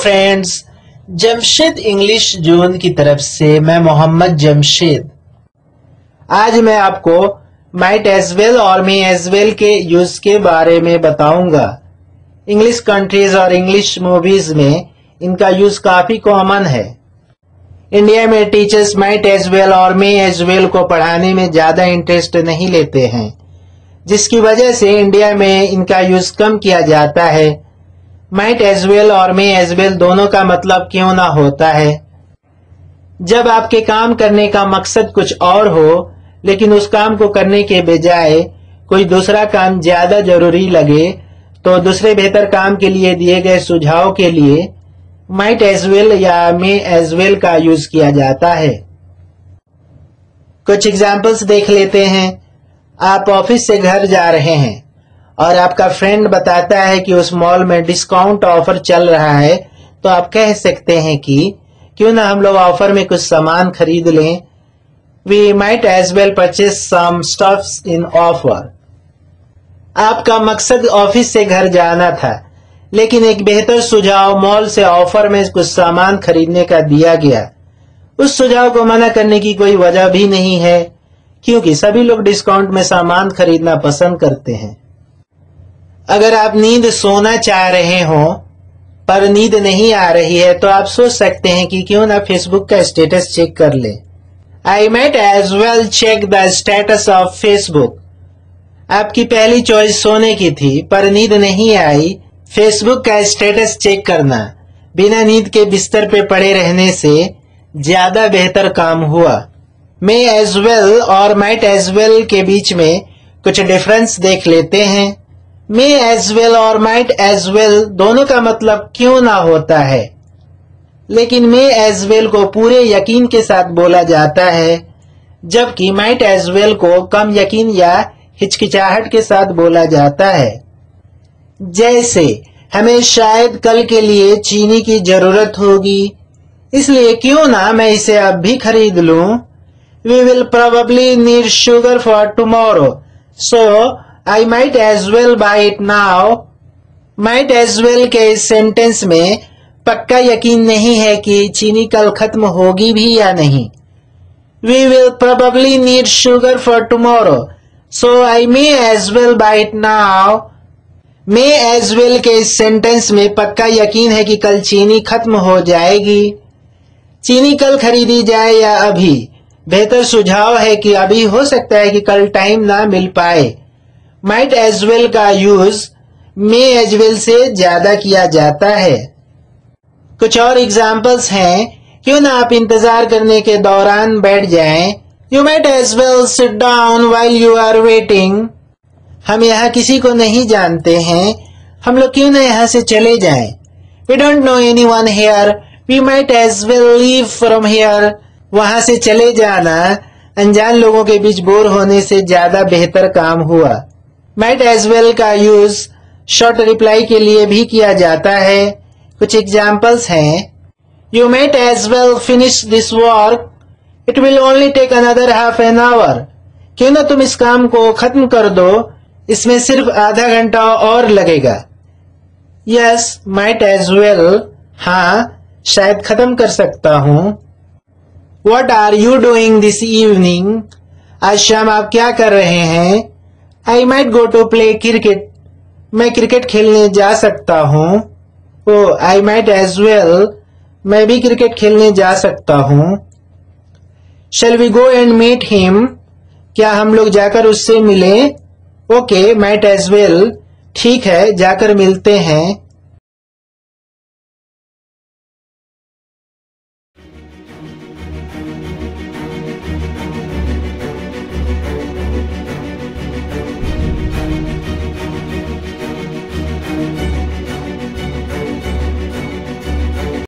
Friends, Jamshed English zone की तरफ से मैं मोहम्मद जमशेद। आज मैं आपको माइट एज वेल और मे एज वेल के यूज के बारे में बताऊंगा। इंग्लिश कंट्रीज और इंग्लिश मूवीज में इनका यूज काफी कॉमन है। इंडिया में टीचर्स माइट एज वेल और मे एज वेल को पढ़ाने में ज्यादा इंटरेस्ट नहीं लेते हैं, जिसकी वजह से इंडिया में इनका यूज कम किया जाता है। माइट एज वेल और मे एज वेल दोनों का मतलब क्यों ना होता है। जब आपके काम करने का मकसद कुछ और हो, लेकिन उस काम को करने के बजाय कोई दूसरा काम ज्यादा जरूरी लगे, तो दूसरे बेहतर काम के लिए दिए गए सुझाव के लिए माइट एज वेल या मे एज वेल का यूज किया जाता है। कुछ एग्जाम्पल्स देख लेते हैं। आप ऑफिस से घर जा रहे हैं और आपका फ्रेंड बताता है कि उस मॉल में डिस्काउंट ऑफर चल रहा है, तो आप कह सकते हैं कि क्यों ना हम लोग ऑफर में कुछ सामान खरीद लें। We might as well purchase some stuffs in offer. आपका मकसद ऑफिस से घर जाना था, लेकिन एक बेहतर सुझाव मॉल से ऑफर में कुछ सामान खरीदने का दिया गया। उस सुझाव को मना करने की कोई वजह भी नहीं है, क्योंकि सभी लोग डिस्काउंट में सामान खरीदना पसंद करते हैं। अगर आप नींद सोना चाह रहे हो पर नींद नहीं आ रही है, तो आप सोच सकते हैं कि क्यों ना फेसबुक का स्टेटस चेक कर ले। I might as well check the status of Facebook. आपकी पहली चॉइस सोने की थी, पर नींद नहीं आई। फेसबुक का स्टेटस चेक करना बिना नींद के बिस्तर पे पड़े रहने से ज्यादा बेहतर काम हुआ। मे एज वेल और माइट एज वेल के बीच में कुछ डिफरेंस देख लेते हैं। मे एज वेल और माइट एज वेल दोनों का मतलब क्यों ना होता है, लेकिन मे एज वेल को पूरे यकीन के साथ बोला जाता है, जबकि माइट एज वेल को कम यकीन या हिचकिचाहट के साथ बोला जाता है। जैसे हमें शायद कल के लिए चीनी की जरूरत होगी, इसलिए क्यों ना मैं इसे अब भी खरीद लूं। We will probably need sugar for tomorrow, so I might as well buy it now. Might as well के इस सेंटेंस में पक्का यकीन नहीं है कि चीनी कल खत्म होगी भी या नहीं। We will probably need sugar for tomorrow, so I may as well buy it now. May as well के इस सेंटेंस में पक्का यकीन है कि कल चीनी खत्म हो जाएगी। चीनी कल खरीदी जाए या अभी, बेहतर सुझाव है कि अभी हो सकता है कि कल टाइम ना मिल पाए। माइट एज वेल का यूज मे एज वेल से ज्यादा किया जाता है। कुछ और एग्जाम्पल्स हैं। क्यों ना आप इंतजार करने के दौरान बैठ जाएं। You might as well sit down while you are waiting. हम यहाँ किसी को नहीं जानते हैं, हम लोग क्यों ना यहाँ से चले जाएं। We don't know anyone here, we might as well leave from here. वहां से चले जाना अनजान लोगों के बीच बोर होने से ज्यादा बेहतर काम हुआ। माइट एज वेल का यूज शॉर्ट रिप्लाई के लिए भी किया जाता है। कुछ एग्जाम्पल्स हैं। You might as well finish this work, it will only take another half an hour. क्यों ना तुम इस काम को खत्म कर दो, इसमें सिर्फ आधा घंटा और लगेगा। यस, माइट एज वेल, हाँ शायद खत्म कर सकता हूँ। What are you doing this evening? आज शाम आप क्या कर रहे हैं? I might go to play cricket. मैं क्रिकेट खेलने जा सकता हूँ। Oh, I might as well. मैं भी क्रिकेट खेलने जा सकता हूँ। Shall we go and meet him? क्या हम लोग जाकर उससे मिलें? Okay, might as well. ठीक है, जाकर मिलते हैं।